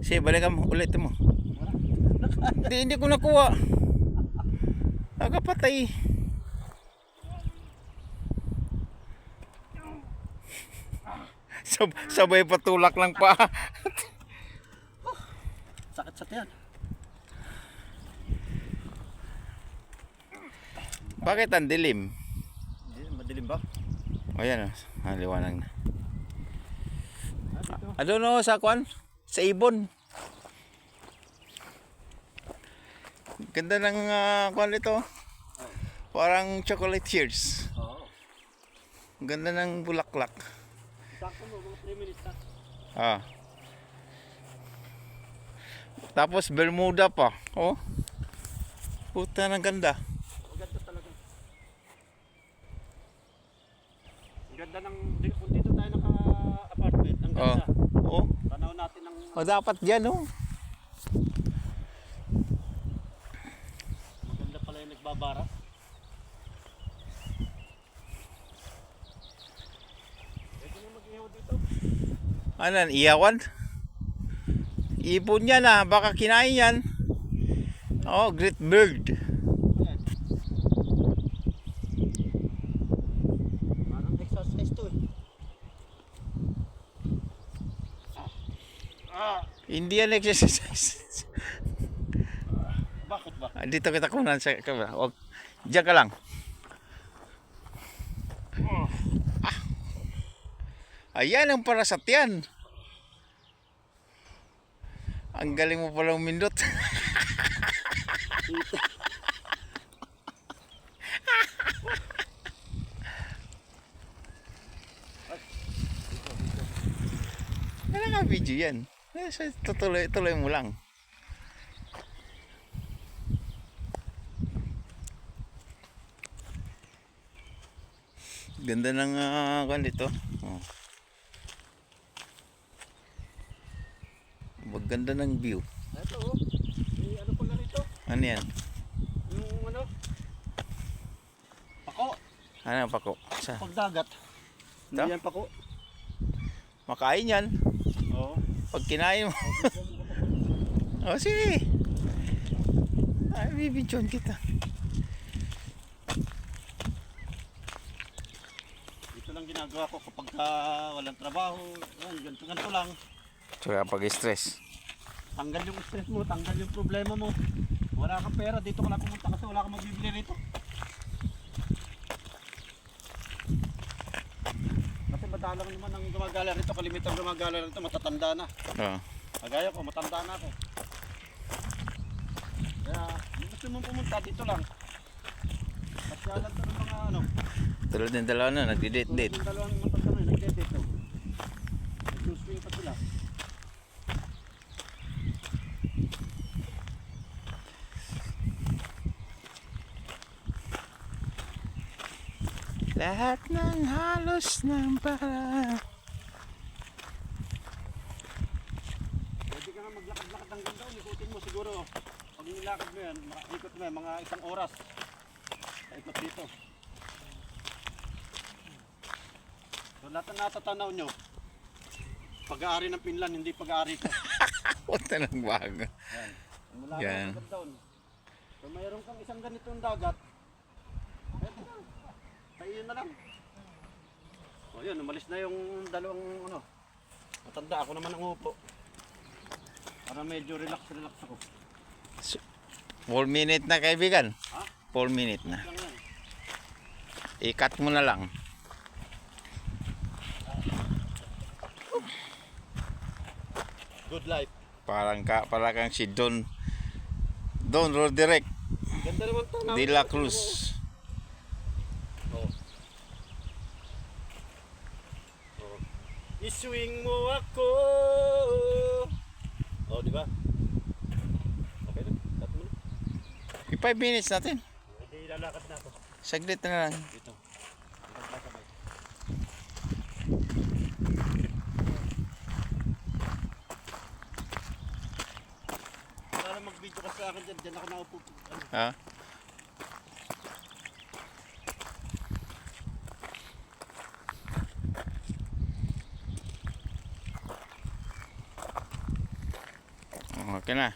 Sige, balikan mo. Ulit mo. Hindi ko nakuha. Nakapatay. Sabay patulak lang pa. Sakit sa tiyan. Bakit ang dilim? Madilim ba? O yan, liwanag na. I don't know, sa kwan? Sa ibon. Ganda ng kwan nito. Parang chocolate tears. Oo. Ganda ng bulaklak. Sakto mo, mga 3 minutes na. Ah. Tapos Bermuda pa. Oh. Puta ng ganda. Maganda talaga. Ang ganda ng, kung dito tayo naka-apartment, ang Oh. ganda. Oh. Tanaw natin ng, O dapat diyan oh. maganda pala yung nagbabara. Pwede mo mag-ihaw dito. Ano, iyawan? Ibon yan baka kinain yan. Oh, great bird. Ayan. Parang exercise to eh. Indian exercise. Bakit ba? Dito kita kunan sa kamera. Wag. Diyan ka lang. Ayan ang parasat yan. Ang galing mo palang mindot. Ano nga video yan? Tutuloy mo lang. Ganda ng kan dito. Oh. Maganda ng view. Ito oh. May ano pala rito? Ano yan? Yung ano? Pako. Ano pa ko? Sa Pagdagat. Ito? Hindi yan pako. makain yan. Oo. Pag kinain mo. O sige. Ay, bibidyon kita. Ito lang ginagawa ko kapag walang trabaho. Yan, ganito lang. Tsaka pag-stress. Tanggal yung stress mo, tanggal yung problema mo. Wala kang pera, dito ka lang pumunta kasi wala kang mabibili rito. Kasi madalang naman ang gumagala rito, kalimitan gumagala rito, matatanda na. Oo. Kagaya ko, matanda na ako. Kaya, kung gusto mong pumunta, dito lang. Pasyalan to ng mga ano. Tulad ng dalawa na, Tulad nagdi-date-date. yung dalawang matanda na, nagdedate to. Nag-swing pa sila. Lahat ng halos ng para. Pwede ka nga maglakad-lakad ng ganda, ikutin mo siguro. Pag nilakad mo yan, ikot mo yan, mga 1 oras. Ikot dito. So lahat na natatanaw nyo, pag-aari ng Finland, hindi pag-aari ko. Punta ng bago. Yan. Mula Yan. ka down. So mayroon kang isang ganitong dagat, eto na. Tayo na lang. O yun, umalis na yung dalawang ano. Matanda ako naman ang upo. Para medyo relax ako. 4 minute na kaibigan. Ha? 4 minute na. Lang yan. I-cut mo na lang. Good life. Para kang si Don Roderick Ganda naman to. de la Cruz. Oh. Oh. I-swing mo ako. Oh, di ba? Okay na. Cut mo na. 5 minutes natin. Hindi ilalakad na ako. Saglit na lang. Dito. Sabay. Para mag-video ka sa akin dyan. Dyan ako naupo. Ano? Ha? Okay na.